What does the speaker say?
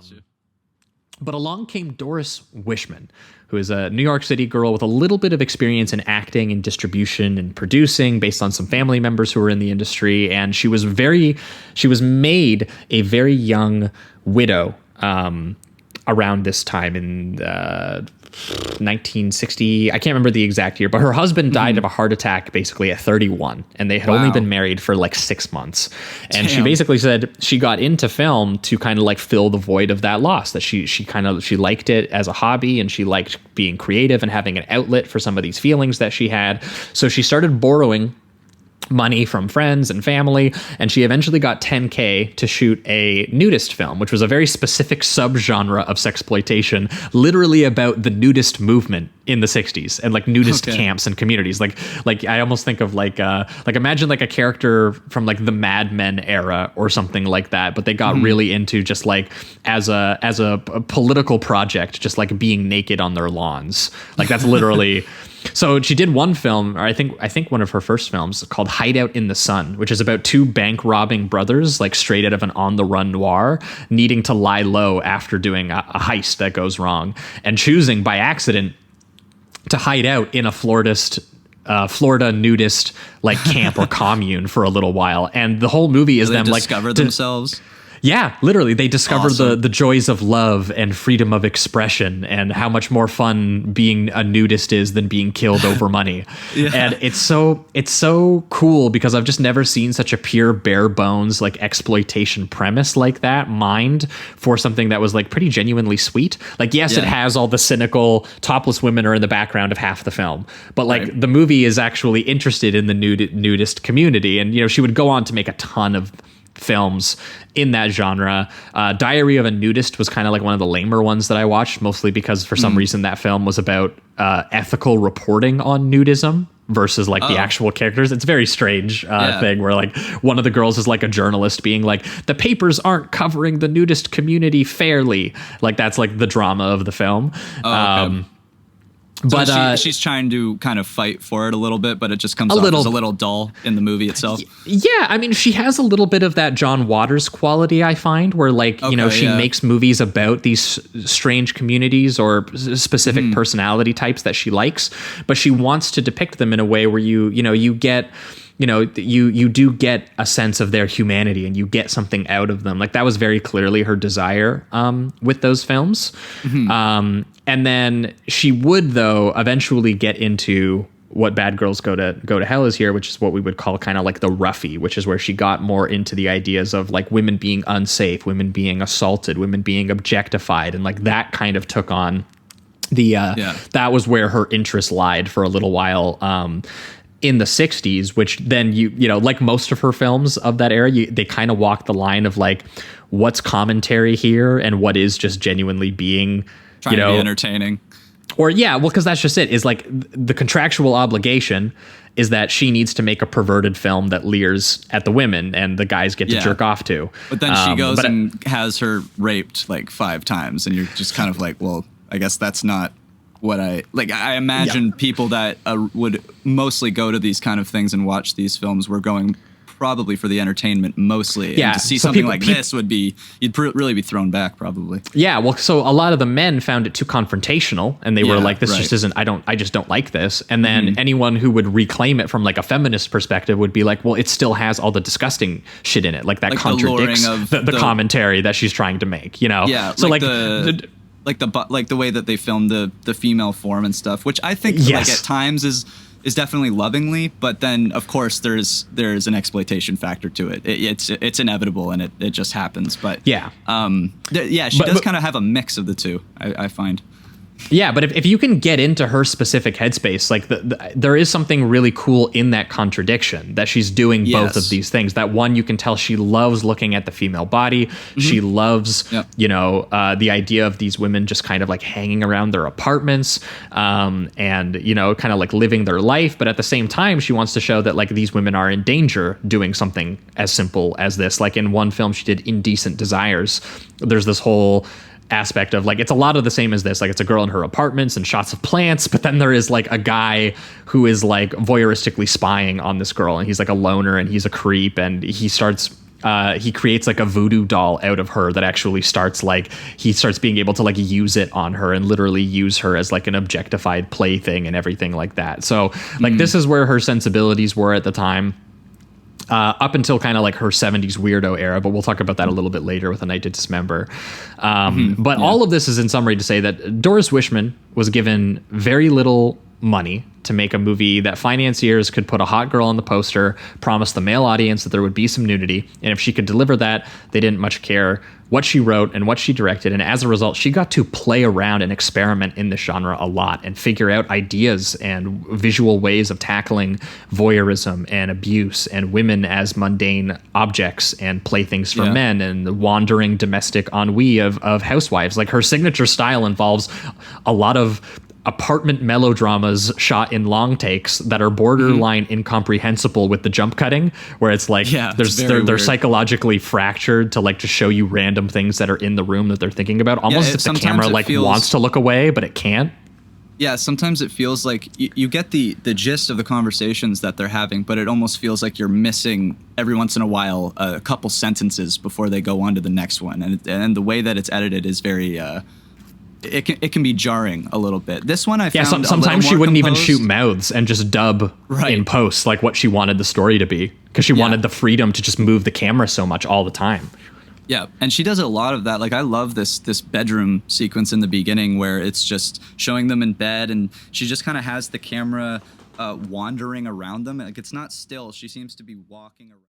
Gotcha. But along came Doris Wishman, who is a New York City girl with a little bit of experience in acting and distribution and producing based on some family members who were in the industry. And she was made a very young widow around this time in 1960. I can't remember the exact year, but her husband died of a heart attack basically at 31, and they had only been married for like 6 months. And she basically said she got into film to kind of like fill the void of that loss, that she liked it as a hobby, and she liked being creative and having an outlet for some of these feelings that she had. So she started borrowing money from friends and family, and she eventually got $10K to shoot a nudist film, which was a very specific subgenre of sexploitation, literally about the nudist movement in the 60s and like nudist camps and communities. Like I almost think of like imagine like a character from like the Mad Men era or something like that, but they got really into just like as a political project, just like being naked on their lawns. Like that's literally. So she did one film, or I think one of her first films, called Hideout in the Sun, which is about two bank robbing brothers, like straight out of an on the run noir, needing to lie low after doing a heist that goes wrong, and choosing by accident to hide out in a Florida nudist like camp or commune for a little while. And the whole movie is them like discover themselves. Yeah, literally. They discover the joys of love and freedom of expression and how much more fun being a nudist is than being killed over money. And it's so cool because I've just never seen such a pure bare bones like exploitation premise like that mined for something that was like pretty genuinely sweet. Like, yes, it has all the cynical topless women are in the background of half the film, but like the movie is actually interested in the nudist community. And, you know, she would go on to make a ton of films in that genre. Diary of a Nudist was kind of like one of the lamer ones that I watched, mostly because for some reason that film was about ethical reporting on nudism versus like the actual characters. It's a very strange thing where like one of the girls is like a journalist being like, the papers aren't covering the nudist community fairly. Like that's like the drama of the film. But she's trying to kind of fight for it a little bit, but it just comes off as a little dull in the movie itself. Yeah, I mean, she has a little bit of that John Waters quality, I find, where like, you know, she makes movies about these strange communities or specific personality types that she likes, but she wants to depict them in a way where you get... you know, you do get a sense of their humanity and you get something out of them. Like that was very clearly her desire with those films. And then she would, though, eventually get into what Bad Girls Go to Hell is here, which is what we would call kind of like the roughie, which is where she got more into the ideas of like women being unsafe, women being assaulted, women being objectified. And like that kind of took on that was where her interest lied for a little while. In the 60s, which then you know, like most of her films of that era, they kind of walk the line of like what's commentary here and what is just genuinely being, trying to be entertaining. Or because that's just it, is like the contractual obligation is that she needs to make a perverted film that leers at the women and the guys get to jerk off to. But then she goes and has her raped like 5 times, and you're just kind of like, well, I guess that's not what I like. I imagine people that would mostly go to these kind of things and watch these films were going probably for the entertainment mostly. And to see something like this would be, you'd really be thrown back probably. Yeah. Well, so a lot of the men found it too confrontational and they were like, this just isn't, I just don't like this. And then anyone who would reclaim it from like a feminist perspective would be like, well, it still has all the disgusting shit in it. Like that contradicts the commentary that she's trying to make, you know? Yeah. So like the way that they filmed the female form and stuff, which I think like at times is definitely lovingly, but then of course there's an exploitation factor to it. It's inevitable and it just happens. But she does kind of have a mix of the two, I find. Yeah, but if you can get into her specific headspace, like there is something really cool in that contradiction that she's doing both of these things. That one, you can tell she loves looking at the female body. She loves, the idea of these women just kind of like hanging around their apartments and, you know, kind of like living their life. But at the same time, she wants to show that like these women are in danger doing something as simple as this. Like in one film she did, Indecent Desires, there's this whole aspect of like, it's a lot of the same as this, like it's a girl in her apartments and shots of plants, but then there is like a guy who is like voyeuristically spying on this girl, and he's like a loner and he's a creep, and he starts he creates like a voodoo doll out of her that actually starts like he starts being able to like use it on her and literally use her as like an objectified plaything and everything like that. So like this is where her sensibilities were at the time. Up until kind of like her 70s weirdo era, but we'll talk about that a little bit later with A Night to Dismember. But all of this is in summary to say that Doris Wishman was given very little money to make a movie that financiers could put a hot girl on the poster, promise the male audience that there would be some nudity, and if she could deliver that, they didn't much care what she wrote and what she directed. And as a result, she got to play around and experiment in this genre a lot and figure out ideas and visual ways of tackling voyeurism and abuse and women as mundane objects and playthings for men and the wandering domestic ennui of housewives. Like her signature style involves a lot of apartment melodramas shot in long takes that are borderline incomprehensible with the jump cutting, where it's like they're psychologically fractured to like to show you random things that are in the room that they're thinking about, almost as if the camera like wants to look away but it can't. Yeah, sometimes it feels like you get the gist of the conversations that they're having, but it almost feels like you're missing every once in a while a couple sentences before they go on to the next one, and the way that it's edited is very it can be jarring a little bit. This one I found sometimes she wouldn't composed. even shoot mouths and just dub in post like what she wanted the story to be, because she wanted the freedom to just move the camera so much all the time. Yeah, and she does a lot of that. Like I love this bedroom sequence in the beginning where it's just showing them in bed, and she just kind of has the camera wandering around them. Like it's not still. She seems to be walking around.